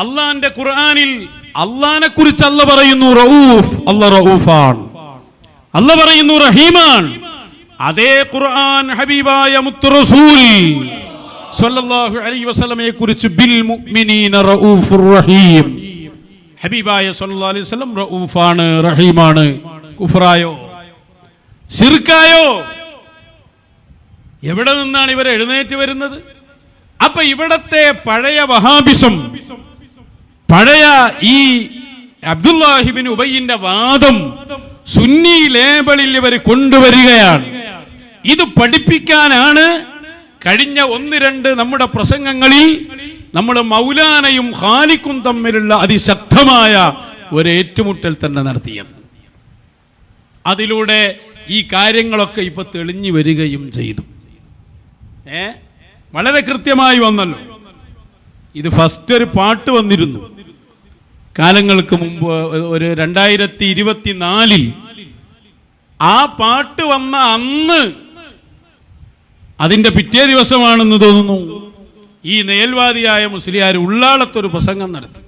അള്ളാന്റെ ഖുർആനിൽ അള്ളാനെ കുറിച്ച് അല്ല പറയുന്നു റഊഫ്, അല്ല റഊഫാൻ. അല്ല പറയുന്നു റഹീമാൻ. അതേ ഖുർആൻ ഹബീബായ മുത്തു റസൂൽ സ്വല്ലല്ലാഹു അലൈഹി വസല്ലമയെ കുറിച്ച് ബിൽ മുഅ്മിനീന റഊഫുർ റഹീം. ഹബീബായ സ്വല്ലല്ലാഹു അലൈഹി വസല്ലം റഊഫാണ്, റഹീമാണ്. കുഫറായോ ശിർക്കായോ? എവിടെ നിന്നാണ് ഇവർ എഴുന്നേറ്റ് വരുന്നത്? അപ്പൊ ഇവിടത്തെ പഴയ വഹാബിസം, പഴയ ഈ അബ്ദുല്ലാഹിബ്നു ഉബയ്യിന്റെ വാദം സുന്നി ലേബലിൽ ഇവർ കൊണ്ടുവരികയാണ്. ഇത് പഠിപ്പിക്കാനാണ് കഴിഞ്ഞ 1-2 നമ്മുടെ പ്രസംഗങ്ങളിൽ നമ്മൾ മൗലാനയും ഖാലിഖും തമ്മിലുള്ള അതിശക്തമായ ഒരു ഏറ്റുമുട്ടൽ തന്നെ നടത്തിയത്. അതിലൂടെ ഈ കാര്യങ്ങളൊക്കെ ഇപ്പൊ തെളിഞ്ഞു വരികയും ചെയ്തു. വളരെ കൃത്യമായി വന്നല്ലോ. ഇത് ഫസ്റ്റ് ഒരു പാട്ട് വന്നിരുന്നു കാലങ്ങൾക്ക് മുമ്പ്, ഒരു 2024. ആ പാട്ട് വന്ന അന്ന്, അതിന്റെ പിറ്റേ ദിവസമാണെന്ന് തോന്നുന്നു, ഈ നേൽവാദിയായ മുസ്ലിയാർ ഉള്ളാളത്തൊരു പ്രസംഗം നടത്തി.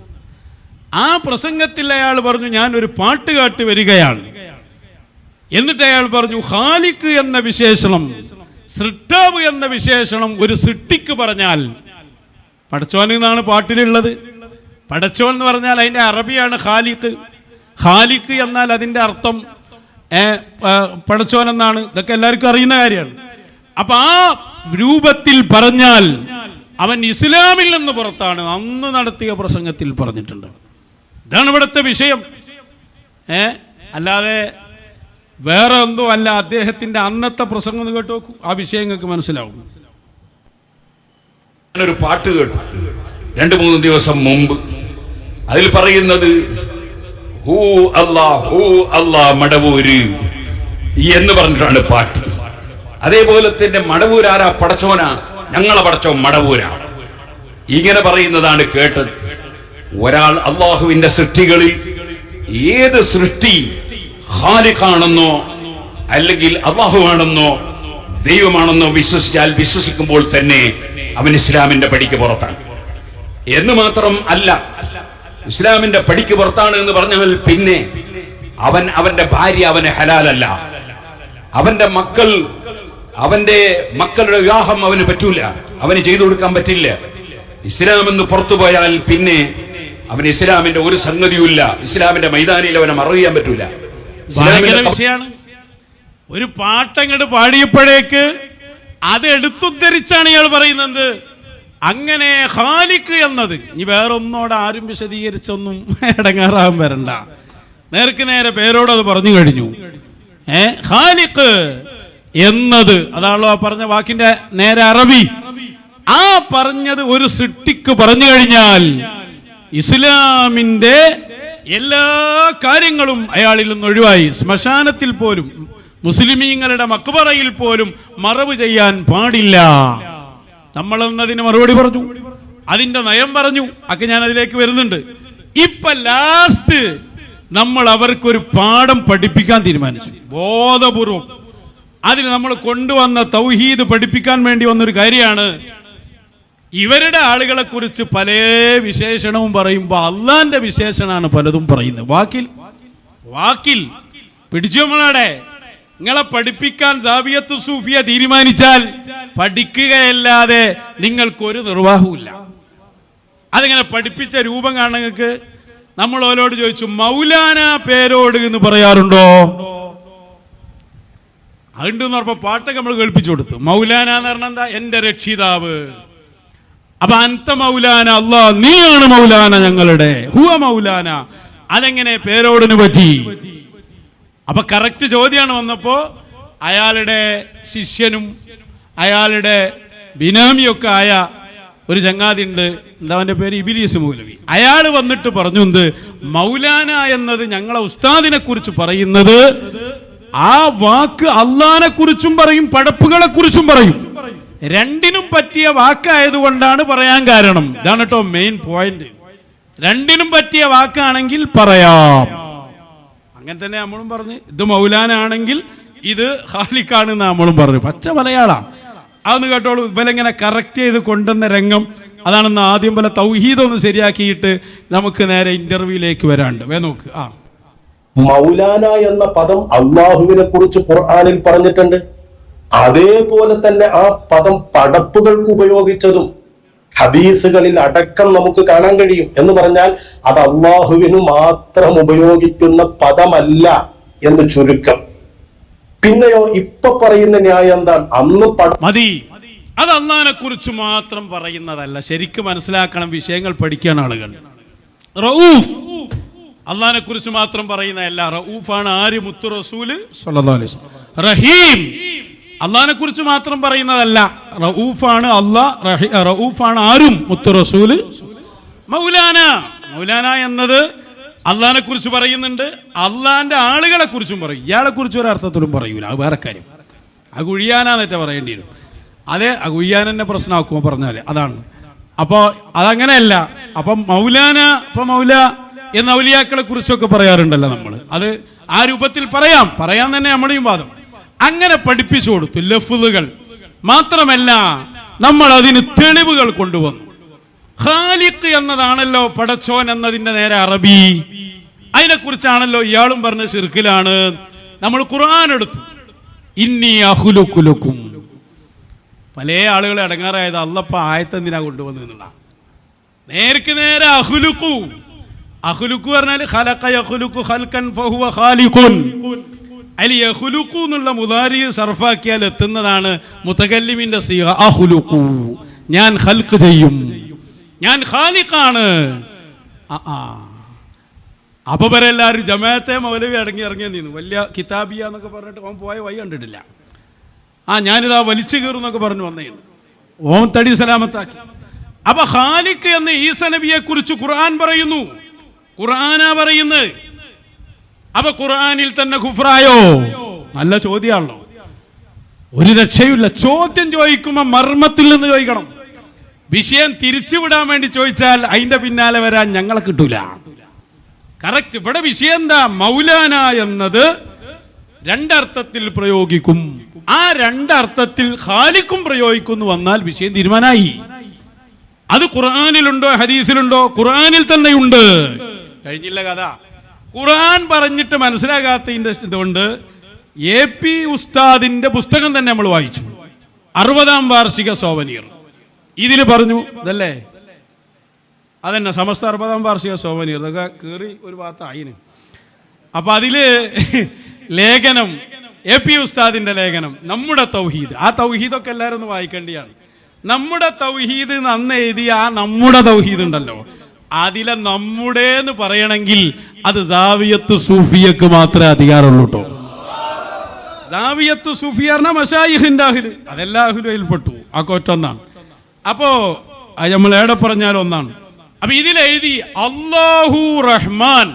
ആ പ്രസംഗത്തിൽ അയാൾ പറഞ്ഞു, ഞാൻ ഒരു പാട്ട് കാട്ടി വരികയാണ്. എന്നിട്ട് അയാൾ പറഞ്ഞു, ഖാലിഖ് എന്ന വിശേഷണം, സൃഷ്ടാവ് എന്ന വിശേഷണം ഒരു സൃഷ്ടിക്ക് പറഞ്ഞാൽ, പടച്ചോൻ എന്നാണ് പാട്ടിലുള്ളത്. പടച്ചോൻ എന്ന് പറഞ്ഞാൽ അതിന്റെ അറബിയാണ് ഖാലിഖ്. ഖാലിഖ് എന്നാൽ അതിന്റെ അർത്ഥം പടച്ചോൻ എന്നാണ്. ഇതൊക്കെ എല്ലാവർക്കും അറിയുന്ന കാര്യമാണ്. അപ്പൊ ആ രൂപത്തിൽ പറഞ്ഞാൽ അവൻ ഇസ്ലാമിൽ നിന്ന് പുറത്താണ്. അന്ന് നടത്തിയ പ്രസംഗത്തിൽ പറഞ്ഞിട്ടുണ്ട്. ഇതാണ് ഇവിടുത്തെ വിഷയം. അല്ലാതെ വേറെ എന്തോ അല്ല. അദ്ദേഹത്തിന്റെ അന്നത്തെ പ്രസംഗം കേട്ടു നോക്കൂ, ആ വിഷയം നിങ്ങൾക്ക് മനസ്സിലാവും. ഒരു പാട്ട് കേട്ടു 2-3 ദിവസം മുമ്പ്. അതിൽ പറയുന്നത് ഹൂ അല്ലാ മടവൂര് എന്ന് പറഞ്ഞിട്ടാണ് പാട്ട്. അതേപോലെ തന്നെ മടവൂര് ആരാ? പടച്ചോനാ. ഞങ്ങളെ പടച്ചോൻ മടവൂരാ. ഇങ്ങനെ പറയുന്നതാണ് കേട്ടത്. ഒരാൾ അള്ളാഹുവിന്റെ സൃഷ്ടികളിൽ ഏത് സൃഷ്ടി ഖാലിഖാണെന്നോ അല്ലെങ്കിൽ അള്ളാഹുവാണെന്നോ ദൈവമാണെന്നോ വിശ്വസിക്കുമ്പോൾ തന്നെ അവൻ ഇസ്ലാമിന്റെ പടിക്ക് പുറത്താണ്. എന്ന് മാത്രം അല്ല, ഇസ്ലാമിന്റെ പടിക്ക് പുറത്താണ് എന്ന് പറഞ്ഞാൽ പിന്നെ അവന്റെ ഭാര്യ അവന് ഹലാലല്ല, അവന്റെ മക്കളുടെ വിവാഹം അവന് പറ്റൂല, അവന് ചെയ്തു കൊടുക്കാൻ പറ്റില്ല. ഇസ്ലാം എന്ന് പുറത്തു പോയാൽ പിന്നെ അവന് ഇസ്ലാമിന്റെ ഒരു സംഗതിയുമില്ല. ഇസ്ലാമിന്റെ മൈതാനിയിൽ അവനെ മറവിയാൻ പറ്റൂല. വിഷയാണ്. ഒരു പാട്ടങ്ങട് പാടിയപ്പോഴേക്ക് അത് എടുത്തുദ്ധരിച്ചാണ് ഇയാൾ പറയുന്നത്. അങ്ങനെ ഖാലിഖ് എന്നത്, ഇനി വേറൊന്നോട് ആരും വിശദീകരിച്ചൊന്നും ഇടങ്ങാറാൻ വരണ്ട. നേർക്ക് നേരെ പേരോട് അത് പറഞ്ഞു കഴിഞ്ഞു. ഖാലിഖ് എന്നത് അതാണല്ലോ ആ പറഞ്ഞ വാക്കിന്റെ നേരെ അറബി. ആ പറഞ്ഞത് ഒരു സൃഷ്ടിക്ക് പറഞ്ഞു കഴിഞ്ഞാൽ ഇസ്ലാമിന്റെ എല്ലാ കാര്യങ്ങളും അയാളിൽ നിന്ന് ഒഴിവായി. ശ്മശാനത്തിൽ പോലും, മുസ്ലിമീങ്ങളുടെ മക്ബറയിൽ പോലും മറവ് ചെയ്യാൻ പാടില്ല. നമ്മളെന്നതിന് മറുപടി പറഞ്ഞു, അതിന്റെ നയം പറഞ്ഞു. ഒക്കെ ഞാൻ അതിലേക്ക് വരുന്നുണ്ട്. ഇപ്പൊ ലാസ്റ്റ് നമ്മൾ അവർക്കൊരു പാഠം പഠിപ്പിക്കാൻ തീരുമാനിച്ചു, ബോധപൂർവം. അതിന് നമ്മൾ കൊണ്ടുവന്ന തൗഹീദ് പഠിപ്പിക്കാൻ വേണ്ടി വന്നൊരു കാര്യമാണ്. ഇവരുടെ ആളുകളെ കുറിച്ച് പല വിശേഷണവും പറയുമ്പോൾ അള്ളാന്റെ വിശേഷണമാണ് പലതും പറയുന്നത്. വാക്കിൽ പിടിച്ചു. നമ്മളവിടെ നിങ്ങളെ പഠിപ്പിക്കാൻ സാബിയത്ത് സൂഫിയ തീരുമാനിച്ചാൽ പഠിക്കുകയല്ലാതെ നിങ്ങൾക്കൊരു നിർവാഹവുമില്ല. അതിങ്ങനെ പഠിപ്പിച്ച രൂപം കാണാൻ നിങ്ങൾക്ക്. നമ്മൾ ഓരോട് ചോദിച്ചു, മൗലാന പേരോട് എന്ന് പറയാറുണ്ടോ? അതുണ്ടെന്ന് പറഞ്ഞപ്പോൾ പാട്ടൊക്കെ നമ്മൾ കേൾപ്പിച്ചു കൊടുത്തു. മൗലാന എന്ന് പറഞ്ഞാൽ എന്താ? എന്റെ രക്ഷിതാവ്. അപ്പൊ അന്ത മൗലാന, അല്ലാ നീയാണ് മൗലാന ഞങ്ങളുടെ. ഹുവ മൗലാന. അതെങ്ങനെ പേരോടിന് പറ്റി? അപ്പൊ കറക്റ്റ് ചോദ്യമാണ് വന്നപ്പോ അയാളുടെ ശിഷ്യനും അയാളുടെ ബിനാമിയൊക്കെ ആയ ഒരു ചങ്ങാതി ഉണ്ട്. എന്താ അവന്റെ പേര്? ഇബിലീസ് മൗലവി. അയാൾ വന്നിട്ട് പറഞ്ഞു, എന്ത് മൗലാന എന്നത് ഞങ്ങളെ ഉസ്താദിനെ കുറിച്ച് പറയുന്നത്, ആ വാക്ക് അള്ളാനെ കുറിച്ചും പറയും പടപ്പുകളെ കുറിച്ചും പറയും. രണ്ടിനും പറ്റിയ വാക്കായതുകൊണ്ടാണ് പറയാൻ കാരണം. ഇതാണ് കേട്ടോ മെയിൻ പോയിന്റ്. രണ്ടിനും പറ്റിയ വാക്കാണെങ്കിൽ പറയാം. അങ്ങനെ തന്നെ നമ്മളും പറഞ്ഞു. ഇത് മൗലാനാണെങ്കിൽ ഇത് ഖാലിഖാണെന്ന് നമ്മളും പറഞ്ഞു. പച്ച മലയാള. അതൊന്ന് കേട്ടോളൂ. ഇവലെങ്ങനെ കറക്റ്റ് ചെയ്ത് കൊണ്ടുവന്ന രംഗം അതാണെന്ന് ആദ്യം പോലെ തൗഹീദ് ഒന്ന് ശരിയാക്കിയിട്ട് നമുക്ക് നേരെ ഇന്റർവ്യൂയിലേക്ക് വരാണ്ട് നോക്ക്. മൗലാന എന്ന പദം അള്ളാഹുവിനെ കുറിച്ച് ഖുർആനിൽ പറഞ്ഞിട്ടുണ്ട്. അതേപോലെ തന്നെ ആ പദം പടപ്പുകൾക്ക് ഉപയോഗിച്ചതും ഹദീസുകളിൽ അടക്കം നമുക്ക് കാണാൻ കഴിയും. എന്ന് പറഞ്ഞാൽ അത് അള്ളാഹുവിന് മാത്രം ഉപയോഗിക്കുന്ന പദമല്ല എന്ന് ചുരുക്കം. പിന്നെയോ ഇപ്പൊ പറയുന്ന ന്യായം എന്താണ്? അന്ന് മതി, അത് അള്ളാഹിനെ കുറിച്ച് മാത്രം പറയുന്നതല്ല. ശരിക്കും മനസ്സിലാക്കണം, വിഷയങ്ങൾ പഠിക്കാൻ ആളുകൾ. റഊഫ് അള്ളാഹിനെ കുറിച്ച് മാത്രം പറയുന്നതല്ല. റഊഫാണ് ആര്? മുത്തു റസൂല് സ്വല്ലല്ലാഹു അലൈഹി വസല്ലം. റഹീം അള്ളാഹിനെ കുറിച്ച് മാത്രം പറയുന്നതല്ല. റഊഫാണ് അള്ളാഹ്, റഊഫാണ് ആരും? മുത്തു റസൂല്. മൗലാന, മൗലാന എന്നത് അള്ളാഹിനെ കുറിച്ച് പറയുന്നുണ്ട്, അള്ളാഹിന്റെ ആളുകളെ കുറിച്ചും പറയും. ഇയാളെ കുറിച്ച് ഒരർത്ഥത്തിലും പറയൂല, അത് വേറെ കാര്യം. ആ കുഴിയാനാന്നേറ്റ പറയേണ്ടി വരും. അതെ, ആ കുഴിയാനെന്നെ പ്രശ്നമാക്കുമോ പറഞ്ഞാൽ അതാണ്. അപ്പോൾ അതങ്ങനെയല്ല. അപ്പം മൗലാന, ഇപ്പൊ മൗല എന്ന ഔലിയാക്കളെ കുറിച്ചൊക്കെ പറയാറുണ്ടല്ലോ നമ്മൾ. അത് ആ രൂപത്തിൽ പറയാൻ തന്നെ നമ്മുടെയും വാദം. അങ്ങനെ പഠിപ്പിച്ചു കൊടുത്തു ലഫ്ളുകൾ. മാത്രമല്ല നമ്മൾ അതിന് തെളിവുകൾ കൊണ്ടുവന്നു. ഖാലിഖ് എന്നതാണല്ലോ പടച്ചോൻ എന്നതിന്റെ നേരെ അറബി. അതിനെക്കുറിച്ചാണല്ലോ ഇയാളും പറഞ്ഞ ശിർക്കിലാണ്. നമ്മൾ ഖുർആൻ എടുത്തു, ഇന്നി അഖ്ലുഖു ലക്കും. പല ആളുകളെ അടങ്ങാറായത് അള്ളപ്പ ആയത്തെന്തിനാ കൊണ്ടുവന്നു എന്നുള്ള. നേർക്ക് നേരെ അഖ്ലുഖു. അഖ്ലുഖു പറഞ്ഞാൽ ഖലഖ യഖ്ലുഖു ഖൽഖൻ ഫഹുവ ഖാലിഖുൻ. അതിൽ യഖ്ലുഖു എന്നുള്ള മുദാരി സർഫാക്കിയാൽ എത്തുന്നതാണ് മുതകല്ലിമിന്റെ സീഗ. അഖ്ലുഖു, ഞാൻ ഖൽഖ് ചെയ്യും, ഞാൻ ഖാലിഖാണ്. അപ്പൊ വരെല്ലാവരും ജമാഅത്തെ മൗലവി ഇറങ്ങി നിന്നു. വലിയ കിതാബിയ എന്നൊക്കെ പറഞ്ഞിട്ട് ഓൻ പോയ വഴി കണ്ടിട്ടില്ല. ഞാനിതാ വലിച്ചു കയറുന്നൊക്കെ പറഞ്ഞു വന്നേന്ന്. ഓൻ തടി സലാമത്താക്കി. അപ്പൊ ഖാലിഖ് എന്ന ഈസ നബിയെ കുറിച്ച് ഖുർആൻ പറയുന്നു. ഖുർആനാ പറയുന്നത്. അപ്പൊ ഖുർആനിൽ തന്നെ കുഫ്രായോ? നല്ല ചോദ്യമാണല്ലോ. ഒരു രക്ഷയുമില്ല. ചോദ്യം ചോദിക്കുമ്പോ മർമ്മത്തിൽ നിന്ന് ചോദിക്കണം. വിഷയം തിരിച്ചുവിടാൻ വേണ്ടി ചോദിച്ചാൽ അതിന്റെ പിന്നാലെ വരാൻ ഞങ്ങളെ കിട്ടൂല. കറക്റ്റ്. ഇവിടെ വിഷയം എന്താ? മൗലാന എന്നത് രണ്ടർത്ഥത്തിൽ പ്രയോഗിക്കും. ആ രണ്ടർത്ഥത്തിൽ ഖാലിഖും പ്രയോഗിക്കുന്നു വന്നാൽ വിഷയം തീരുമാനമായി. അത് ഖുർആനിലുണ്ടോ ഹദീസിലുണ്ടോ? ഖുർആനിൽ തന്നെയുണ്ട്. കഴിഞ്ഞില്ല കഥ. ഖുർആൻ പറഞ്ഞിട്ട് മനസ്സിലാകാത്തതിന്റെ ഇതുകൊണ്ട് AP ഉസ്താദിന്റെ പുസ്തകം തന്നെ നമ്മൾ വായിച്ചു. 60ാം വാർഷിക സോവനീർ. ഇതിൽ പറഞ്ഞു ഇതല്ലേ, അതന്നെ സമസ്ത 60ാം വാർഷിക സോവനീർ. ഇതൊക്കെ കയറി ഒരു ഭാഗത്തായിന്. അപ്പൊ അതില് ലേഖനം, AP ഉസ്താദിന്റെ ലേഖനം നമ്മുടെ തൗഹീദ്. ആ തൗഹീദൊക്കെ എല്ലാവരും ഒന്ന് വായിക്കേണ്ടിയാണ്. നമ്മുടെ തൗഹീദ് അന്ന് എഴുതിയ ആ നമ്മുടെ തൗഹീദ് ഉണ്ടല്ലോ, അതിലെ നമ്മുടെ എന്ന് പറയണമെങ്കിൽ അത് സാവിയത്ത് സൂഫിയക്ക് മാത്രമേ അധികാരമുള്ളൂ കേട്ടോ. സാവിയത്ത് സൂഫിയ പറഞ്ഞാൽ മശായിഖിന്റെ അഹ്ല്, അതെല്ലാ അഹ്ലുയിൽപ്പെട്ടു. ആ കൊറ്റൊന്നാണ്. അപ്പോ നമ്മൾ എവിടെ പറഞ്ഞാലും ഒന്നാണ്. അപ്പൊ ഇതിലെഴുതി അല്ലാഹു റഹ്മാൻ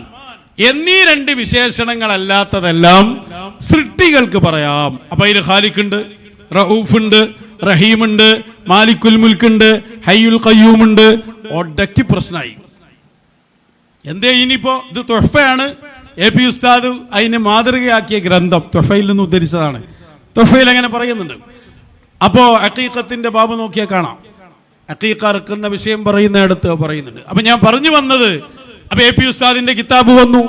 എന്നീ രണ്ട് വിശേഷണങ്ങളല്ലാത്തതെല്ലാം സൃഷ്ടികൾക്ക് പറയാം. അപ്പൊ അതിൽ ഖാലിഖുണ്ട്, റഊഫുണ്ട്, റഹീമുണ്ട്, മാലിക്കുൽ മുൽക്കുണ്ട്, ഹയ്യുൽ ഖയ്യൂമുണ്ട്. ഒടക്കി പ്രശ്നമായി. എന്തേ ഇനിയിപ്പോ? ഇത് തുഹ്ഫയാണ്. AP ഉസ്താദ് അതിനെ മാതൃകയാക്കിയ ഗ്രന്ഥം തുഹ്ഫയിൽ നിന്ന് ഉദ്ധരിച്ചതാണ്. തുഹ്ഫയിൽ അങ്ങനെ പറയുന്നുണ്ട്. അപ്പോ അഖീഖത്തിന്റെ ബാബ് നോക്കിയാൽ കാണാം. അഖീഖ ഇറക്കുന്ന വിഷയം പറയുന്നിടത്ത് പറയുന്നുണ്ട്. അപ്പൊ ഞാൻ പറഞ്ഞു വന്നത്, അപ്പൊ AP ഉസ്താദിന്റെ കിതാബ് വന്നു.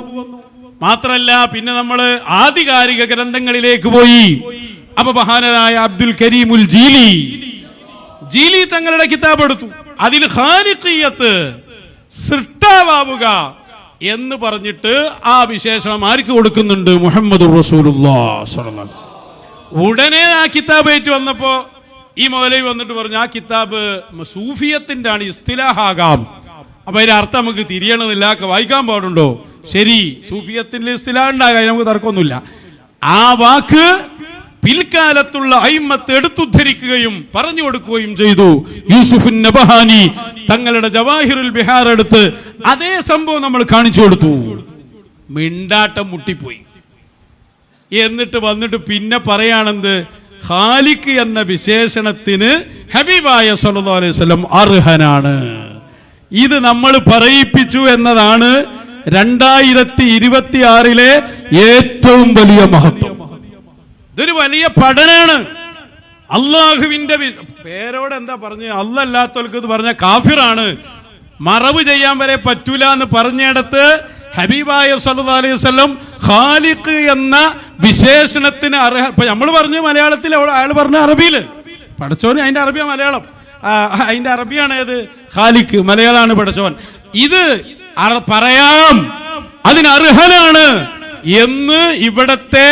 മാത്രല്ല പിന്നെ നമ്മൾ ആധികാരിക ഗ്രന്ഥങ്ങളിലേക്ക് പോയി. അപ്പൊ മഹാനായ അബ്ദുൽ കരീമുൽ ജീലി തങ്ങളുടെ കിതാബ് എടുത്തു. അതിൽ ഖാലിഖിയത്ത്, സൃഷ്ടാവുക എന്ന് പറഞ്ഞിട്ട് ആ വിശേഷണം ആർക്ക് കൊടുക്കുന്നുണ്ട്? മുഹമ്മദ് റസൂലുള്ളാഹി സ്വല്ലല്ലാഹു അലൈഹി വസല്ലം. ഉടനെ ആ കിതാബ് ഏറ്റു വന്നപ്പോ ഈ മൗലവി വന്നിട്ട് പറഞ്ഞു ആ കിതാബ് സൂഫിയത്തിന്റെ ആണ്, ഇസ്തിലാഹാകാം. അപ്പൊ അതിന്റെ അർത്ഥം നമുക്ക് തിരിയണമെന്നില്ല, വായിക്കാൻ പാടുണ്ടോ? ശരി, സൂഫിയത്തിന്റെ ഇസ്തിലാഹ് ഉണ്ടാകാം, നമുക്ക് തർക്കമൊന്നുമില്ല. ആ വാക്ക് പിൽക്കാലത്തുള്ള അയിമ്മത്ത് എടുത്തുദ്ധരിക്കുകയും പറഞ്ഞു കൊടുക്കുകയും ചെയ്തു. യൂസുഫുൻ നബഹാനി തങ്ങളുടെ ജവാഹിറുൽ ബിഹാർ എടുത്ത് അതേ സംഭവം നമ്മൾ കാണിച്ചു കൊടുത്തു. മിണ്ടാട്ടം മുട്ടിപ്പോയി. എന്നിട്ട് വന്നിട്ട് പിന്നെ പറയാണെന്ത്? ഖാലിഖ് എന്ന വിശേഷണത്തിന് ഹബീബായ സല്ലല്ലാഹു അലൈഹി വസല്ലം അർഹനാണ്. ഇത് നമ്മൾ പറയിപ്പിച്ചു എന്നതാണ് 2026 ഏറ്റവും വലിയ മഹത്വം. ഇതൊരു വലിയ പഠനമാണ്. അള്ളാഹുവിന്റെ പേരോട് എന്താ പറഞ്ഞ് അല്ലാത്തവർക്ക് ഇത് പറഞ്ഞ കാഫിറാണ്, മറവ് ചെയ്യാൻ വരെ പറ്റൂല എന്ന് പറഞ്ഞിടത്ത് ഹബീബായ സല്ലല്ലാഹു അലൈഹി വസല്ലം ഖാലിഖ് എന്ന വിശേഷണത്തിന് ഇപ്പൊ നമ്മൾ പറഞ്ഞു മലയാളത്തിൽ, അയാൾ പറഞ്ഞ അറബിയിൽ, പടച്ചോന് അതിന്റെ അറബിയ മലയാളം, അതിന്റെ അറബിയാണ് ഏത് ഖാലിഖ്, മലയാളമാണ് പടച്ചോൻ. ഇത് പറയാം, അതിനർഹനാണ് എന്ന് ഇവിടത്തെ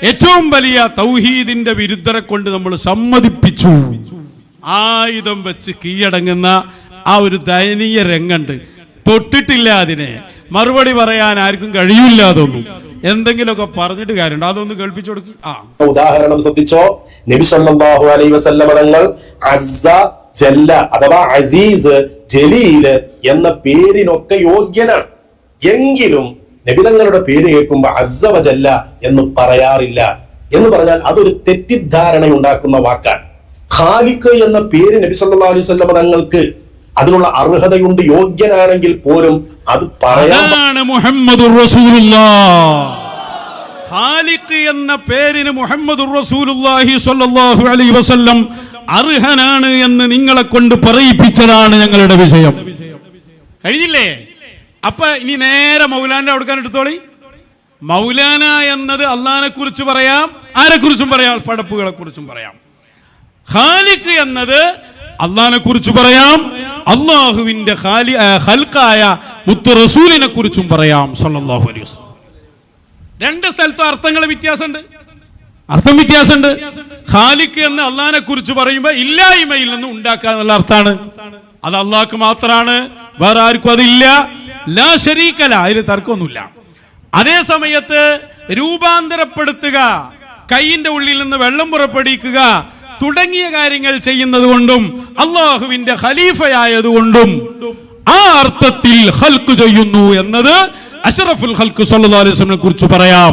ഏറ്റവും വലിയ തൗഹീദിന്റെ വിരുദ്ധരെ കൊണ്ട് നമ്മൾ സമ്മതിപ്പിച്ചു. ആയുധം വെച്ച് കീഴടങ്ങുന്ന ആ ഒരു ദയനീയ രംഗണ്ട്. തൊട്ടിട്ടില്ല, അതിനെ മറുപടി പറയാൻ ആർക്കും കഴിയില്ല. അതൊന്നും എന്തെങ്കിലുമൊക്കെ പറഞ്ഞിട്ട് കാര്യമുണ്ട്, അതൊന്ന് കേൾപ്പിച്ചു കൊടുക്കും. ഉദാഹരണം ശ്രദ്ധിച്ചോ, നബി സല്ലല്ലാഹു അലൈഹി വസല്ലം തങ്ങൾ അസ്സ ജല്ല അഥവാ അസീസ് ജലീൽ എന്ന പേരിനൊക്കെ യോഗ്യനാണ്. എങ്കിലും നബിതങ്ങളുടെ പേര് കേൾക്കുമ്പോ അസ്സ വജല്ല എന്ന് പറയാറില്ല. എന്ന് പറഞ്ഞാൽ അതൊരു തെറ്റിദ്ധാരണ ഉണ്ടാക്കുന്ന വാക്കാണ്. ഖാലിഖ് എന്ന പേര് നബി സല്ലല്ലാഹു അലൈഹി വസല്ലം തങ്ങൾക്ക് അതിനുള്ള അർഹതയുണ്ട്, യോഗ്യനാണെങ്കിൽ പോലും അത് പറയാൻ മുഹമ്മദുർ റസൂലുള്ളാഹ്. ഖാലിഖ് എന്ന പേരിന് മുഹമ്മദുർ റസൂലുള്ളാഹി സ്വല്ലല്ലാഹു അലൈഹി വസല്ലം അർഹനാണ് എന്ന് നിങ്ങളെ കൊണ്ട് പറയിപ്പിച്ചതാണ് ഞങ്ങളുടെ വിഷയം. കഴിഞ്ഞില്ലേ? അപ്പൊ ഇനി നേരെ മൗലാന്റെ അടുക്കാൻ എടുത്തോളി. മൗലാന എന്നത് അള്ളാഹിനെ കുറിച്ച് പറയാം, ആരെ കുറിച്ചും പറയാം, പടപ്പുകളെ കുറിച്ചും പറയാം. ഖാലിഖ് എന്നത് അള്ളാഹിനെ കുറിച്ച് പറയാം, അള്ളാഹുവിന്റെ ഖൽഖായ മുത്ത് റസൂലിനെ കുറിച്ചും പറയാം സല്ലല്ലാഹു അലൈഹി വസല്ലം. രണ്ട് സ്ഥലത്തും അർത്ഥങ്ങൾ വ്യത്യാസമുണ്ട്, അർത്ഥം വ്യത്യാസമുണ്ട്. ഖാലിഖ് എന്ന് അള്ളാഹിനെ കുറിച്ച് പറയുമ്പോൾ ഇല്ലായ്മയിൽ നിന്ന് ഉണ്ടാക്കുക എന്നുള്ള അർത്ഥമാണ്. അത് അള്ളാഹ്ക്ക് മാത്രമാണ്, വേറെ ആർക്കും അതില്ല. ലാ ശരീക ലഹു, അതിൽ തർക്കമൊന്നുമില്ല. അതേ സമയത്ത് രൂപാന്തരപ്പെടുത്തുക, കൈയിന്റെ ഉള്ളിൽ നിന്ന് വെള്ളം പുറപ്പെടുവിക്കുക തുടങ്ങിയ കാര്യങ്ങൾ ചെയ്യുന്നത് കൊണ്ടും അള്ളാഹുവിന്റെ ഖലീഫയായതുകൊണ്ടും ആ അർത്ഥത്തിൽ ഖൽഖ് ചെയ്യുന്നു എന്നത് അഷ്റഫുൽ ഖൽഖ് സല്ലല്ലാഹു അലൈഹി വസല്ലമയെ കുറിച്ച് പറയാം.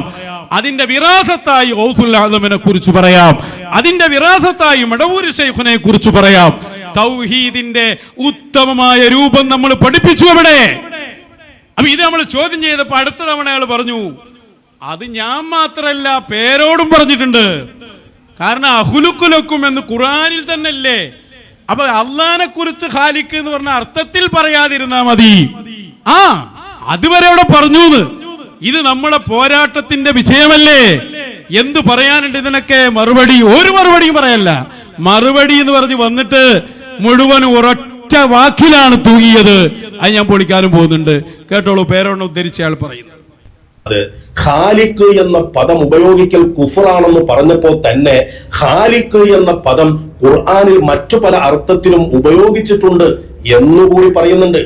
അതിന്റെ വിറാസത്തായി ഗൗസുൽ ആദമിനെ കുറിച്ച് പറയാം. അതിന്റെ വിറാസത്തായി മടവൂർ ശൈഖിനെ കുറിച്ച് പറയാം. തൗഹീദിന്റെ ഉത്തമമായ രൂപം നമ്മൾ പഠിപ്പിച്ചു അവിടെ. അപ്പൊ ഇത് നമ്മൾ ചോദ്യം ചെയ്തപ്പോ അടുത്ത തവണ അയാൾ പറഞ്ഞു, അത് ഞാൻ മാത്രല്ല പേരോടും പറഞ്ഞിട്ടുണ്ട്. കാരണം അഹ്ലുക്കുലക്കും എന്ന് ഖുർആനിൽ തന്നെ അല്ലേ. അപ്പൊ അള്ളാഹിനെ കുറിച്ച് ഖാലിഖ് എന്ന് പറഞ്ഞ അർത്ഥത്തിൽ പറയാതിരുന്നാ മതി. അതുവരെ അവിടെ പറഞ്ഞു. ഇത് നമ്മളെ പോരാട്ടത്തിന്റെ വിജയമല്ലേ. എന്ത് പറയാനുണ്ട് ഇതിനൊക്കെ? മറുപടി ഒരു മറുപടിയും പറയല്ല. മറുപടി എന്ന് പറഞ്ഞ് വന്നിട്ട് മുഴുവൻ ഒരൊറ്റ വാക്കിലാണ് തൂങ്ങിയത്. അത് ഞാൻ പൊളിക്കാനും പോകുന്നുണ്ട്, കേട്ടോളൂ. പേരോട് ഉദ്ധരിച്ച ആൾ പറയുന്നത്, അത് ഖാലിഖ് എന്ന പദം ഉപയോഗിക്കൽ കുഫറാണെന്ന് പറഞ്ഞപ്പോ തന്നെ ഖാലിഖ് എന്ന പദം ഖുർആനിൽ മറ്റു പല അർത്ഥത്തിലും ഉപയോഗിച്ചിട്ടുണ്ട് എന്നുകൂടി പറയുന്നുണ്ട്.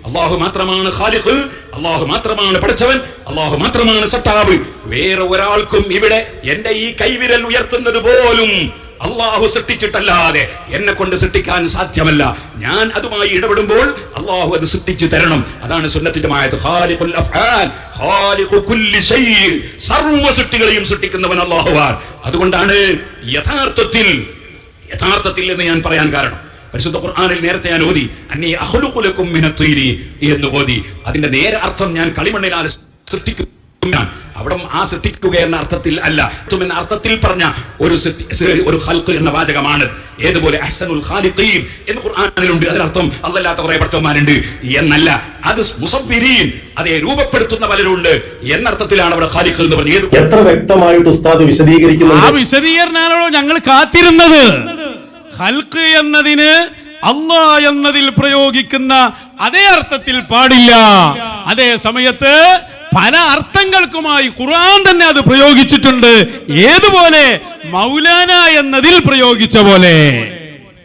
അള്ളാഹു മാത്രമാണ് ഖാലിഖ്, അള്ളാഹു മാത്രമാണ് പഠിച്ചവൻ, അള്ളാഹു മാത്രമാണ് സട്ടാവ്. വേറെ ഒരാൾക്കും ഇവിടെ എന്റെ ഈ കൈവിരൽ ഉയർത്തുന്നത് പോലും അള്ളാഹു സൃഷ്ടിച്ചിട്ടല്ലാതെ എന്നെ കൊണ്ട് സൃഷ്ടിക്കാൻ സാധ്യമല്ല. ഞാൻ അതുമായി ഇടപെടുമ്പോൾ അള്ളാഹു അത് സൃഷ്ടിച്ചു തരണം. അതാണ് സുന്നത്തിന്റെ ആയത്ത്. ഖാലിഖുൽ അഫ്ആൽ, ഖാലിഖു കുല്ലി ശൈ, സർവ്വ സൃഷ്ടികളെയും സൃഷ്ടിക്കുന്നവൻ അള്ളാഹുവാണ്. അതുകൊണ്ടാണ് യഥാർത്ഥത്തിൽ എന്ന് ഞാൻ പറയാൻ കാരണം, പരിശുദ്ധ ഖുർആനിൽ നേരത്തെ ഞാൻ ഓതി അന്നീ അഖ്ലുഖു ലക്കും മിനത് തീരി എന്ന് ഓതി. അതിന്റെ നേരെ അർത്ഥം ഞാൻ കളിമണ്ണിനാൽ സൃഷ്ടിക്കും. അവിടെ ആ സൃഷ്ടിക്കുക എന്ന അർത്ഥത്തിൽ അല്ല, എന്ന അർത്ഥത്തിൽ പറഞ്ഞ ഒരു ഖൽഖ് എന്ന വാചകമാണ്. ഏതുപോലെ അഹ്സനുൽ ഖാലിഖീൻ എന്ന് ഖുർആനിലുണ്ട്, അതിനർത്ഥം അല്ലാത്ത കുറെ ഭർത്തന്മാരുണ്ട് എന്നല്ല. അത് മുസബ്ബിരീൻ, അതേ രൂപപ്പെടുത്തുന്ന പലരുണ്ട് എന്നർത്ഥത്തിലാണ് അവിടെ ഖാലിഖ് എന്ന് പറഞ്ഞത്. എത്ര വ്യക്തമായിട്ട് ഉസ്താദ് വിശദീകരിക്കുന്നത്. ആ വിശദീകരണമാണോ ഞങ്ങൾ കാത്തിരുന്നത്. ഖൽഖ് എന്നതിന് അല്ലാഹ് എന്നതിൽ പ്രയോഗിക്കുന്ന അതേ അർത്ഥത്തിൽ പാടില്ല. അതേ സമയത്ത് പല അർത്ഥങ്ങൾക്കുമായി ഖുർആൻ തന്നെ അത് പ്രയോഗിച്ചിട്ടുണ്ട്. ഏതുപോലെ? മൗലാന എന്നതിൽ പ്രയോഗിച്ച പോലെ.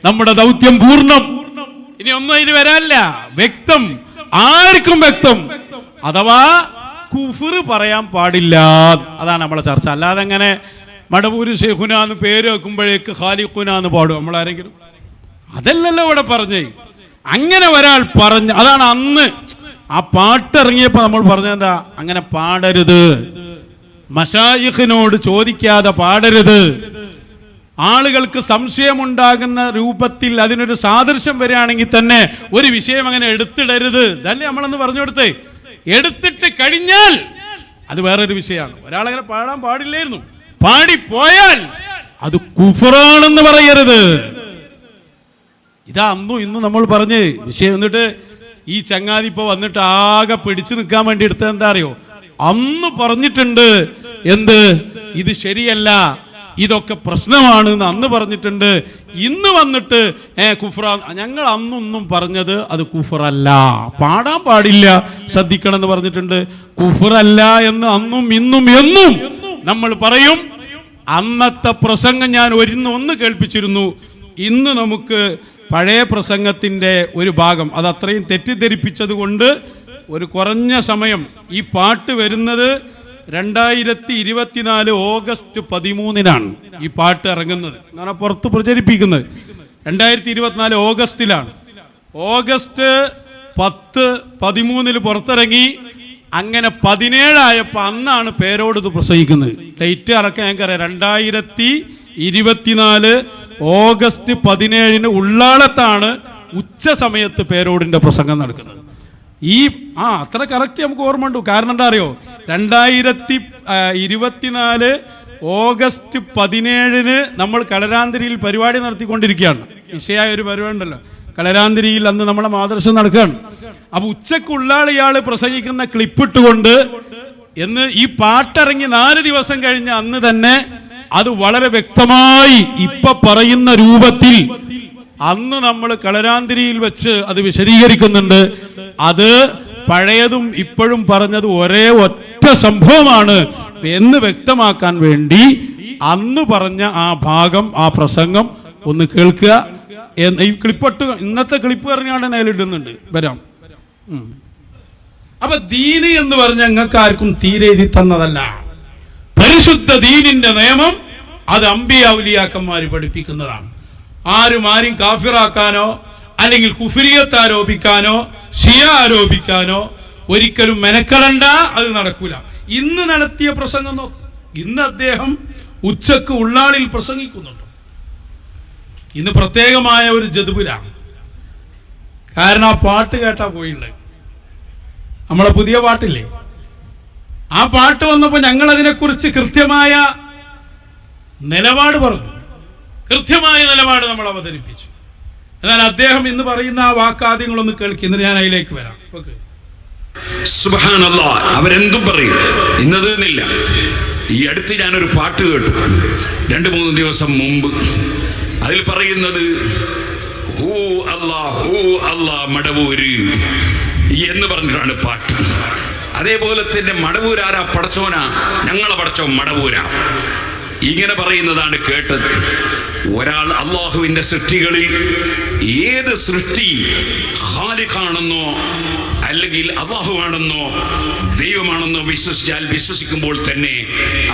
നമ്മുടെ ദൗത്യം പൂർണ്ണം. ഇനി ഒന്നും ഇത് വരാനില്ല, വ്യക്തം, ആർക്കും വ്യക്തം. അഥവാ കുഫർ പറയാൻ പാടില്ല, അതാണ് നമ്മളെ ചർച്ച. അല്ലാതെ അങ്ങനെ മടവൂര് ശൈഖുന എന്ന് പേര് വെക്കുമ്പോഴേക്ക് ഖാലിഖുന എന്ന് പാടും നമ്മളാരെങ്കിലും? അതല്ലല്ലോ ഇവിടെ പറഞ്ഞേ. അങ്ങനെ ഒരാൾ പറഞ്ഞ, അതാണ് അന്ന് ആ പാട്ടിറങ്ങിയപ്പോ നമ്മൾ പറഞ്ഞെന്താ, അങ്ങനെ പാടരുത്, മശായിഖിനോട് ചോദിക്കാതെ പാടരുത്, ആളുകൾക്ക് സംശയമുണ്ടാകുന്ന രൂപത്തിൽ അതിനൊരു സാദൃശ്യം വരികയാണെങ്കിൽ തന്നെ ഒരു വിഷയം അങ്ങനെ എടുത്തിടരുത്. ഇതല്ലേ നമ്മളെന്ന് പറഞ്ഞു കൊടുത്തേ. എടുത്തിട്ട് കഴിഞ്ഞാൽ അത് വേറൊരു വിഷയമാണ്. ഒരാളങ്ങനെ പാടാൻ പാടില്ലായിരുന്നു. പാടിപ്പോയാൽ അത് കുഫറാണെന്ന് പറയരുത്. ഇതാ അന്നും ഇന്നും നമ്മൾ പറഞ്ഞ് വിഷയം. എന്നിട്ട് ഈ ചങ്ങാതി ഇപ്പൊ വന്നിട്ട് ആകെ പിടിച്ചു നിൽക്കാൻ വേണ്ടി എടുത്തത് എന്താ അറിയോ? അന്ന് പറഞ്ഞിട്ടുണ്ട് എന്ത്, ഇത് ശരിയല്ല, ഇതൊക്കെ പ്രശ്നമാണ് എന്ന് അന്ന് പറഞ്ഞിട്ടുണ്ട്. ഇന്ന് വന്നിട്ട് കുഫ്ര. ഞങ്ങൾ അന്നൊന്നും പറഞ്ഞത് അത് കുഫറല്ല, പാടാൻ പാടില്ല, ശ്രദ്ധിക്കണം എന്ന് പറഞ്ഞിട്ടുണ്ട്. കുഫറല്ല എന്ന് അന്നും ഇന്നും എന്നും നമ്മൾ പറയും. അന്നത്തെ പ്രസംഗം ഞാൻ ഒന്ന് കേൾപ്പിച്ചിരുന്നു. ഇന്ന് നമുക്ക് പഴയ പ്രസംഗത്തിൻ്റെ ഒരു ഭാഗം, അത് അത്രയും തെറ്റിദ്ധരിപ്പിച്ചത് കൊണ്ട് ഒരു കുറഞ്ഞ സമയം. ഈ പാട്ട് വരുന്നത് 2024 ഓഗസ്റ്റ് 13 ഈ പാട്ട് ഇറങ്ങുന്നത്, എന്നാണ് പുറത്ത് പ്രചരിപ്പിക്കുന്നത്. 2024 ഓഗസ്റ്റിലാണ്. ഓഗസ്റ്റ് 10, 13 പുറത്തിറങ്ങി. അങ്ങനെ 17 ആയപ്പോൾ അന്നാണ് പേരോട് ഇത് പ്രസംഗിക്കുന്നത്. ഡേറ്റ് ഇറക്കാൻ ഞങ്ങൾക്കറിയാം. 2024 ഓഗസ്റ്റ് 17 ഉള്ളാളത്താണ് ഉച്ച സമയത്ത് പേരോടിന്റെ പ്രസംഗം നടക്കുന്നത്. അത്ര കറക്റ്റ് നമുക്ക് ഓർമ്മ ഉണ്ട്. കാരണം എന്താ അറിയോ? 2024 ഓഗസ്റ്റ് 17 നമ്മൾ കളരാന്തിരിയിൽ പരിപാടി നടത്തിക്കൊണ്ടിരിക്കുകയാണ്. വിഷയമായ ഒരു പരിപാടി ഉണ്ടല്ലോ കളരാന്തിരിയിൽ, അന്ന് നമ്മളെ മാദ്രസ നടക്കുകയാണ്. അപ്പൊ ഉച്ചക്കുള്ളാൾ ഇയാൾ പ്രസംഗിക്കുന്ന ക്ലിപ്പിട്ടുകൊണ്ട് എന്ന് ഈ പാട്ടിറങ്ങി 4 ദിവസം കഴിഞ്ഞ് അന്ന് തന്നെ അത് വളരെ വ്യക്തമായി ഇപ്പൊ പറയുന്ന രൂപത്തിൽ അന്ന് നമ്മൾ കളരാന്തിരിയിൽ വെച്ച് അത് വിശദീകരിക്കുന്നുണ്ട്. അത് പഴയതും ഇപ്പോഴും പറഞ്ഞത് ഒരേ ഒറ്റ സംഭവമാണ് എന്ന് വ്യക്തമാക്കാൻ വേണ്ടി അന്ന് പറഞ്ഞ ആ ഭാഗം, ആ പ്രസംഗം ഒന്ന് കേൾക്കുക. ഈ ക്ലിപ്പിട്ട് ഇന്നത്തെ ക്ലിപ്പ് പറഞ്ഞാണ് നേരിടുന്നുണ്ട് വരാം. അപ്പൊ ദീന് എന്ന് പറഞ്ഞ ഞങ്ങൾക്ക് ആർക്കും തീരെ എഴുതി തന്നതല്ല. പരിശുദ്ധ ദീനിന്റെ നിയമം അത് അമ്പിയ ഔലിയാക്കന്മാര് പഠിപ്പിക്കുന്നതാണ്. ആരും കാഫിറാക്കാനോ അല്ലെങ്കിൽ കുഫ്രിയത്ത് ആരോപിക്കാനോ ഷിയ ആരോപിക്കാനോ ഒരിക്കലും മെനക്കെടണ്ട, അത് നടക്കൂല. ഇന്ന് നടത്തിയ പ്രസംഗം നോക്ക്. ഇന്ന് അദ്ദേഹം ഉച്ചക്ക് ഉള്ളാളിൽ പ്രസംഗിക്കുന്നുണ്ട്. ഇന്ന് പ്രത്യേകമായ ഒരു ജതുബിലാണ്. കാരണം ആ പാട്ട് കേട്ടാ പോയിള്ളത്. നമ്മളെ പുതിയ പാട്ടില്ലേ, ആ പാട്ട് വന്നപ്പോൾ ഞങ്ങൾ അതിനെക്കുറിച്ച് കൃത്യമായ നിലപാട് പറഞ്ഞു. കൃത്യമായ നിലപാട് നമ്മൾ അവതരിപ്പിച്ചു. എന്നാൽ അദ്ദേഹം ഇന്ന് പറയുന്ന ആ വാക്കാദ്യങ്ങളൊന്ന് കേൾക്കുന്നത് ഞാൻ അതിലേക്ക് വരാം. സുബ്ഹാനല്ലാഹ്, അവരെന്തും പറയും. ഇന്നതെന്നില്ല. ഈ അടുത്ത് ഞാനൊരു പാട്ട് കേട്ടു 2-3 ദിവസം മുമ്പ്. അതിൽ പറയുന്നത് ഹൂ അല്ലാ മടവൂര് എന്ന് പറഞ്ഞിട്ടാണ് പാട്ട്. അതേപോലെ തന്നെ മടവൂരാരാ? പടച്ചോനാ, ഞങ്ങളെ പടച്ചോൻ മടവൂരാ. ഇങ്ങനെ പറയുന്നതാണ് കേട്ടത്. ഒരാൾ അള്ളാഹുവിന്റെ സൃഷ്ടികളിൽ ഏത് സൃഷ്ടി ഖാലിഖാണെന്നോ അല്ലെങ്കിൽ അള്ളാഹുവാണെന്നോ ദൈവമാണെന്നോ വിശ്വസിക്കുമ്പോൾ തന്നെ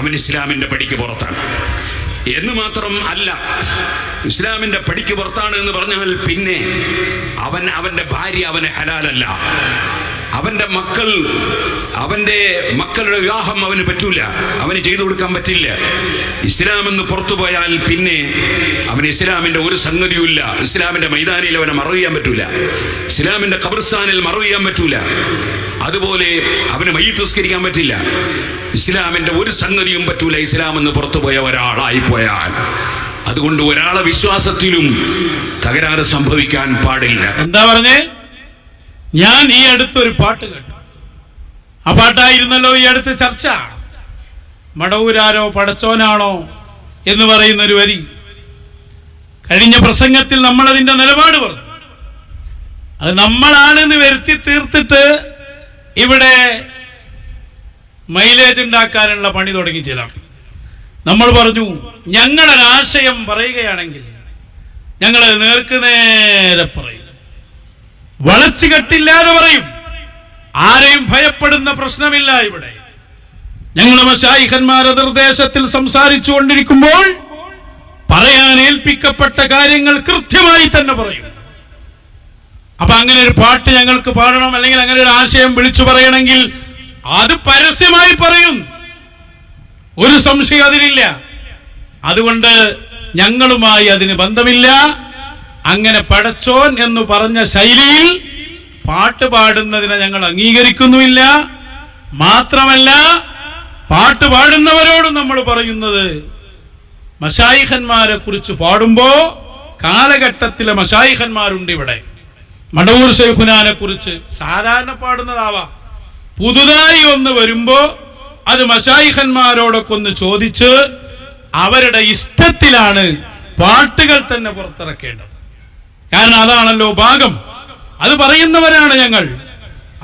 അവൻ ഇസ്ലാമിന്റെ പടിക്ക് പുറത്താണ്. എന്ന് മാത്രം അല്ല, ഇസ്ലാമിന്റെ പടിക്ക് പുറത്താണ് എന്ന് പറഞ്ഞാൽ പിന്നെ അവന്റെ ഭാര്യ അവന് ഹലാലല്ല. അവന്റെ മക്കളുടെ വിവാഹം അവന് പറ്റൂല, അവന് ചെയ്തു കൊടുക്കാൻ പറ്റില്ല. ഇസ്ലാം എന്ന് പുറത്തു പോയാൽ പിന്നെ അവന് ഇസ്ലാമിന്റെ ഒരു സംഗതിയുമില്ല. ഇസ്ലാമിന്റെ മൈതാനിയിൽ അവനെ മറവ് ചെയ്യാൻ പറ്റൂല, ഇസ്ലാമിന്റെ ഖബർസ്ഥാനിൽ മറവ് ചെയ്യാൻ പറ്റൂല. അതുപോലെ അവന് മയ്യിത്ത് നിസ്കരിക്കാൻ പറ്റില്ല. ഇസ്ലാമിന്റെ ഒരു സംഗതിയും പറ്റൂല ഇസ്ലാം എന്ന് പുറത്തു പോയ ഒരാളായി പോയാൽ. അതുകൊണ്ട് ഒരാളെ വിശ്വാസത്തിലും തകരാറ് സംഭവിക്കാൻ പാടില്ല. എന്താ പറഞ്ഞേ? ഞാൻ ഈ അടുത്തൊരു പാട്ട് കേട്ടു. ആ പാട്ടായിരുന്നല്ലോ ഈ അടുത്ത് ചർച്ച. മടവൂരാരോ പടച്ചോനാണോ എന്ന് പറയുന്ന ഒരു വരി. കഴിഞ്ഞ പ്രസംഗത്തിൽ നമ്മൾ അതിന്റെ നിലപാട് പറഞ്ഞു. അത് നമ്മളാണെന്ന് വരുത്തി തീർത്തിട്ട് ഇവിടെ മൈലേജ് ഉണ്ടാക്കാനുള്ള പണി തുടങ്ങി ചെയ്താണ്. നമ്മൾ പറഞ്ഞു, ഞങ്ങളൊരാശയം പറയുകയാണെങ്കിൽ ഞങ്ങൾ നേർക്കുനേരെ പറയും, വളച്ചു കെട്ടില്ലാതെ പറയും. ആരെയും ഭയപ്പെടുന്ന പ്രശ്നമില്ല. ഇവിടെ ഞങ്ങൾ മശായിഖന്മാർ നിർദ്ദേശത്തിൽ സംസാരിച്ചു കൊണ്ടിരിക്കുമ്പോൾ പറയാൻ ഏൽപ്പിക്കപ്പെട്ട കാര്യങ്ങൾ കൃത്യമായി തന്നെ പറയും. അപ്പൊ അങ്ങനെ ഒരു പാട്ട് ഞങ്ങൾക്ക് പാടണം, അല്ലെങ്കിൽ അങ്ങനെ ഒരു ആശയം വിളിച്ചു പറയണമെങ്കിൽ അത് പരസ്യമായി പറയും. ഒരു സംശയം അതിലില്ല. അതുകൊണ്ട് ഞങ്ങളുമായി അതിന് ബന്ധമില്ല. അങ്ങനെ പടച്ചോൻ എന്ന് പറഞ്ഞ ശൈലിയിൽ പാട്ട് പാടുന്നതിനെ ഞങ്ങൾ അംഗീകരിക്കുന്നുമില്ല. മാത്രമല്ല, പാട്ട് പാടുന്നവരോട് നമ്മൾ പറയുന്നത്, മശായിഖന്മാരെ കുറിച്ച് പാടുമ്പോ കാലഘട്ടത്തിലെ മശായിഖന്മാരുണ്ട് ഇവിടെ. മടവൂർ ശൈഖുനാനെ കുറിച്ച് സാധാരണ പാടുന്നതാവാം, പുതുതായി ഒന്ന് വരുമ്പോ അത് മശായിഖന്മാരോടൊക്കെ ഒന്ന് ചോദിച്ച് അവരുടെ ഇഷ്ടത്തിലാണ് പാട്ടുകൾ തന്നെ പുറത്തിറക്കേണ്ടത്. കാരണം അതാണല്ലോ ഭാഗം. അത് പറയുന്നവരാണ് ഞങ്ങൾ.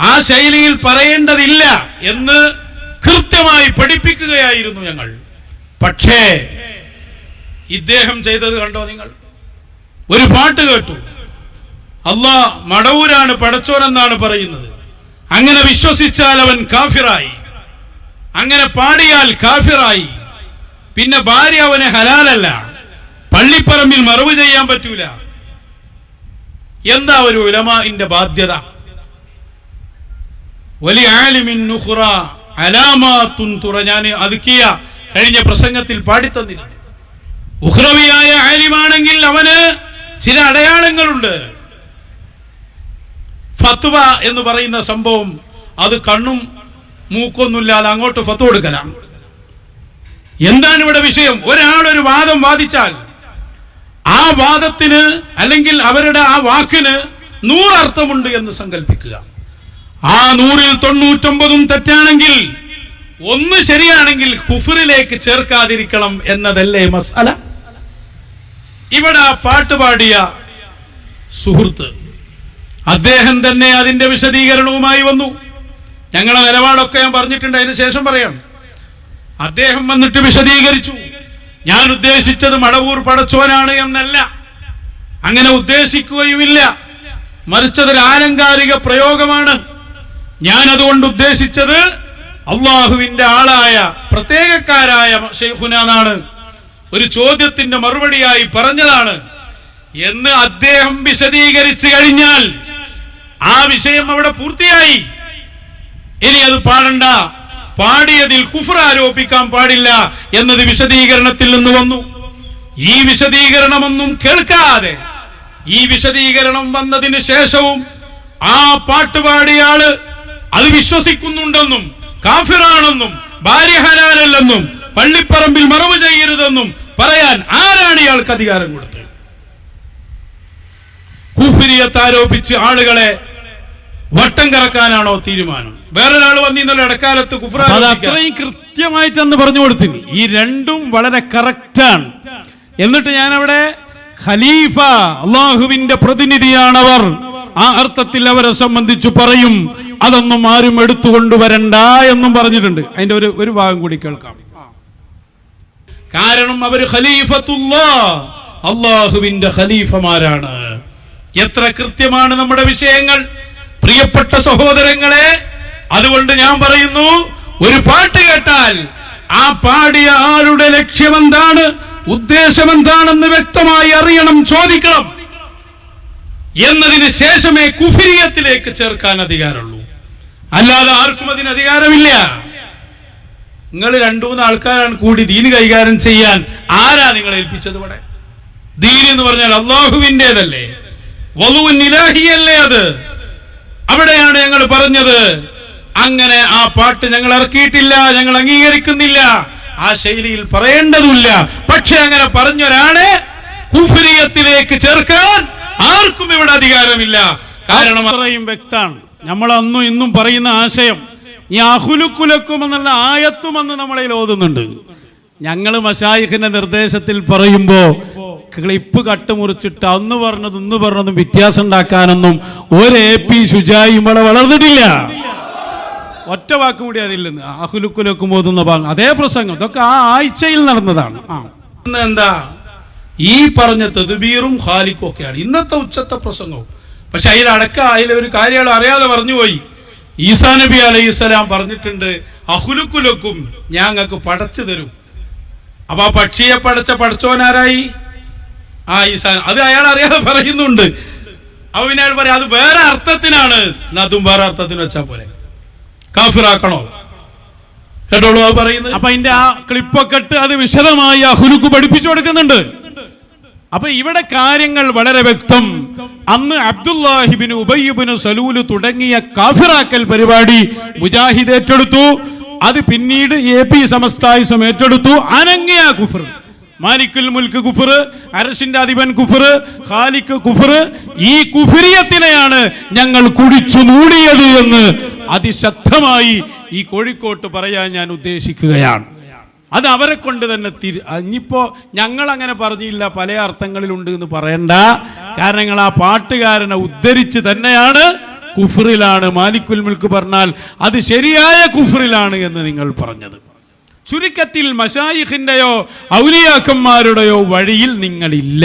ആ ശൈലിയിൽ പറയേണ്ടതില്ല എന്ന് കൃത്യമായി പഠിപ്പിക്കുകയായിരുന്നു ഞങ്ങൾ. പക്ഷേ ഇദ്ദേഹം ചെയ്തത് കണ്ടോ നിങ്ങൾ? ഒരു പാട്ട് കേട്ടു, അല്ലാഹ് മടവൂരാണ് പടച്ചോനെന്നാണ് പറയുന്നത്. അങ്ങനെ വിശ്വസിച്ചാൽ അവൻ കാഫിറായി, അങ്ങനെ പാടിയാൽ കാഫിറായി. പിന്നെ ഭാര്യ അവന് ഹലാലല്ല, പള്ളിപ്പറമ്പിൽ മറവ് ചെയ്യാൻ പറ്റൂല. എന്താ ഒരു ഉലമാഇന്റെ ബാധ്യത? വലിയ ആലിമിൻ നുഖറ അലാമാത്തുൻ തുറ. ഞാൻ അതുക്കിയ കഴിഞ്ഞ പ്രസംഗത്തിൽ പാടിത്തന്നില്ല. ഉഖ്റവിയായ ആലിമാണെങ്കിൽ അവന് ചില അടയാളങ്ങളുണ്ട്. ഫത്വ എന്ന് പറയുന്ന സംഭവം അത് കണ്ണും മൂക്കൊന്നുമില്ലാതെ അങ്ങോട്ട് ഫത്വ കൊടുക്കലാണ്. എന്താണ് ഇവിടെ വിഷയം? ഒരാളൊരു വാദം വാദിച്ചാൽ ആ വാദത്തിന് അല്ലെങ്കിൽ അവരുടെ ആ വാക്കിന് 100 അർത്ഥമുണ്ട് എന്ന് സങ്കല്പിക്കുക. ആ 100ൽ 99 തെറ്റാണെങ്കിൽ 1 ശരിയാണെങ്കിൽ കുഫറിലേക്ക് ചേർക്കാതിരിക്കണം എന്നതല്ലേ മസ്അല? ഇവിടെ ആ പാട്ടുപാടിയ സുഹൃത്ത് അദ്ദേഹം തന്നെ അതിന്റെ വിശദീകരണവുമായി വന്നു. ഞങ്ങളെ നിലപാടൊക്കെ ഞാൻ പറഞ്ഞിട്ടുണ്ട്, അതിന് ശേഷം പറയാം. അദ്ദേഹം വന്നിട്ട് വിശദീകരിച്ചു, ഞാൻ ഉദ്ദേശിച്ചത് മടവൂർ പടച്ചോനാണ് എന്നല്ല, അങ്ങനെ ഉദ്ദേശിക്കുകയുമില്ല, മറിച്ച് അതൊരു ആലങ്കാരിക പ്രയോഗമാണ്. ഞാൻ അതുകൊണ്ട് ഉദ്ദേശിച്ചത് അള്ളാഹുവിന്റെ ആളായ പ്രത്യേകക്കാരായ ശൈഖുനാണ്, ഒരു ചോദ്യത്തിന്റെ മറുപടിയായി പറഞ്ഞതാണ് എന്ന് അദ്ദേഹം വിശദീകരിച്ചു കഴിഞ്ഞാൽ ആ വിഷയം അവിടെ പൂർത്തിയായി. ഇനി അത് പാടണ്ട, പാടിയതിൽ കുഫ്ർ ആരോപിക്കാൻ പാടില്ല എന്നത് വിശദീകരണത്തിൽ നിന്ന് വന്നു. ഈ വിശദീകരണമൊന്നും കേൾക്കാതെ, ഈ വിശദീകരണം വന്നതിന് ശേഷവും ആ പാട്ടുപാടിയ ആള് അത് വിശ്വസിക്കുന്നുണ്ടെന്നും കാഫിറാണെന്നും ഭാര്യ ഹലാലല്ലെന്നും പള്ളിപ്പറമ്പിൽ മറവ് ചെയ്യരുതെന്നും പറയാൻ ആരാണ് ഇയാൾക്ക് അധികാരം കൊടുത്തത്? കുഫ്രിയത്ത് ആരോപിച്ച് ആളുകളെ വട്ടം കറക്കാനാണോ തീരുമാനം? വേറൊരാൾ വന്നിന്നല്ലോ ഇടക്കാലത്ത് കുഫ്ര, അത്രയും കൃത്യമായിട്ട് അന്ന് പറഞ്ഞു കൊടുത്തിന്. ഈ രണ്ടും വളരെ കറക്റ്റാണ്. എന്നിട്ട് ഞാൻ അവിടെ ഖലീഫ, അള്ളാഹുവിന്റെ പ്രതിനിധിയാണവർ, ആ അർത്ഥത്തിൽ അവരെ സംബന്ധിച്ച് പറയും, അതൊന്നും ആരും എടുത്തുകൊണ്ടുവരണ്ട എന്നും പറഞ്ഞിട്ടുണ്ട്. അതിന്റെ ഒരു ഭാഗം കൂടി കേൾക്കാം. കാരണം അവർ ഖലീഫത്തുല്ലാഹ്, അള്ളാഹുവിന്റെ ഖലീഫമാരാണ്. എത്ര കൃത്യമാണ് നമ്മുടെ വിഷയങ്ങൾ, പ്രിയപ്പെട്ട സഹോദരങ്ങളെ. അതുകൊണ്ട് ഞാൻ പറയുന്നു, ഒരു പാട്ട് കേട്ടാൽ ആ പാടിയ ആളുടെ ലക്ഷ്യമെന്താണ്, ഉദ്ദേശമെന്താണെന്ന് വ്യക്തമായി അറിയണം, ചോദിക്കണം. എന്നതിന് ശേഷമേ കുഫ്രിയത്തിലേക്ക് ചേർക്കാൻ അധികാരമുള്ളൂ, അല്ലാതെ ആർക്കും അതിന് അധികാരമില്ല. നിങ്ങൾ 2-3 ആൾക്കാരാണ് കൂടി ദീന് കൈകാര്യം ചെയ്യാൻ. ആരാ നിങ്ങളെ ഏൽപ്പിച്ചത്? ഇവിടെ ദീൻ എന്ന് പറഞ്ഞാൽ അള്ളാഹുവിൻ്റെതല്ലേ, വളുഉൻ ഇലാഹിയല്ലേ അത്. അവിടെയാണ് ഞങ്ങൾ പറഞ്ഞത്, അങ്ങനെ ആ പാട്ട് ഞങ്ങൾ ഇറക്കിയിട്ടില്ല, ഞങ്ങൾ അംഗീകരിക്കുന്നില്ല, ആ ശൈലിയിൽ പറയേണ്ടതുമില്ല. പക്ഷെ അങ്ങനെ പറഞ്ഞൊരാളെ കുഫ്രിയത്തിലേക്ക് ചേർക്കാൻ ആർക്കും ഇവിടെ അധികാരമില്ല. കാരണം അത്രയും വ്യക്തമാണ്. നമ്മൾ അന്നും ഇന്നും പറയുന്ന ആശയം ഈ അഹുലുക്കുലക്കും എന്നുള്ള ആയത്തും അന്ന് നമ്മളതിൽ ഓതുന്നുണ്ട്. ഞങ്ങൾ മശായിഖിന്റെ നിർദ്ദേശത്തിൽ പറയുമ്പോ ക്ലിപ്പ് കട്ടുമുറിച്ചിട്ട് അന്ന് പറഞ്ഞതും വ്യത്യാസം ഉണ്ടാക്കാനൊന്നും ഒരു AP ശുജായി ഇവിടെ വളർന്നിട്ടില്ല. ഒറ്റ വാക്കും കൂടി അതില്ലെന്ന് അഹുലുക്കുലക്കും ഓതുന്ന ഭാഗം അതേ പ്രസംഗം, ഇതൊക്കെ ആ ആഴ്ചയിൽ നടന്നതാണ്. എന്താ ഈ പറഞ്ഞ തദ്ബീറും ഖാലിക്കും ഒക്കെയാണ് ഇന്നത്തെ ഉച്ചത്തെ പ്രസംഗവും. പക്ഷെ അതിലൊരു കാര്യം അറിയാതെ പറഞ്ഞുപോയി. ഈസാ നബി അലൈഹിസ്സലാം പറഞ്ഞിട്ടുണ്ട്, അഹുലുക്കുലക്കും ഞങ്ങൾക്ക് പടച്ചു തരും. അപ്പൊ ആ പക്ഷിയെ പടച്ചോനാരായി? ആ ഈസാ. അത് അയാൾ അറിയാതെ പറയുന്നുണ്ട്. അപ്പൊ പിന്നെ അയാൾ പറയാം അത് വേറെ അർത്ഥത്തിനാണ്. അതും വേറെ അർത്ഥത്തിന് വെച്ചാൽ പോലെ കാഫിറാക്കണോ? കേട്ടോളൂ അത് പറയുന്നത്. അപ്പൊ അതിന്റെ ആ ക്ലിപ്പൊക്കെ ഇട്ട് അത് വിശദമായി അഹുലുക്ക് പഠിപ്പിച്ചു കൊടുക്കുന്നുണ്ട്. അപ്പൊ ഇവിടെ കാര്യങ്ങൾ വളരെ വ്യക്തം. അന്ന് അബ്ദുല്ലാഹിബിന് ഉബയ്യിബ്നു സലൂല് തുടങ്ങിയ കാഫിറാക്കൽ പരിപാടി മുജാഹിദ് ഏറ്റെടുത്തു. അത് പിന്നീട് AP സമസ്തായിസം ഏറ്റെടുത്തു. അനങ്ങിയ കുഫർ. മാലിക്കുൽ മുൽക്ക് കുഫർ, അർശിന്റെ അധിപൻ കുഫർ, ഖാലിഖ് കുഫർ. ഈ കുഫരിയത്തിനെയാണ് ഞങ്ങൾ കുടിച്ചു മൂടിയത് എന്ന് അതിശക്തമായി ഈ കോഴിക്കോട്ട് പറയാൻ ഞാൻ ഉദ്ദേശിക്കുകയാണ്. അത് അവരെ കൊണ്ട് തന്നെ ഇനിയിപ്പോ ഞങ്ങൾ അങ്ങനെ പറഞ്ഞില്ല, പല അർത്ഥങ്ങളിലുണ്ട് എന്ന് പറയണ്ട. കാരണം നിങ്ങൾ ആ പാട്ടുകാരനെ ഉദ്ധരിച്ച് തന്നെയാണ് കുഫറിലാണ്, മാലിക്കുൽ മുൽക്ക് പറഞ്ഞാൽ അത് ശരിയായ കുഫറിലാണ് എന്ന് നിങ്ങൾ പറഞ്ഞത്. ചുരുക്കത്തിൽ മശായിഖിന്റെയോ ഔലിയാക്കന്മാരുടെയോ വഴിയിൽ നിങ്ങളില്ല.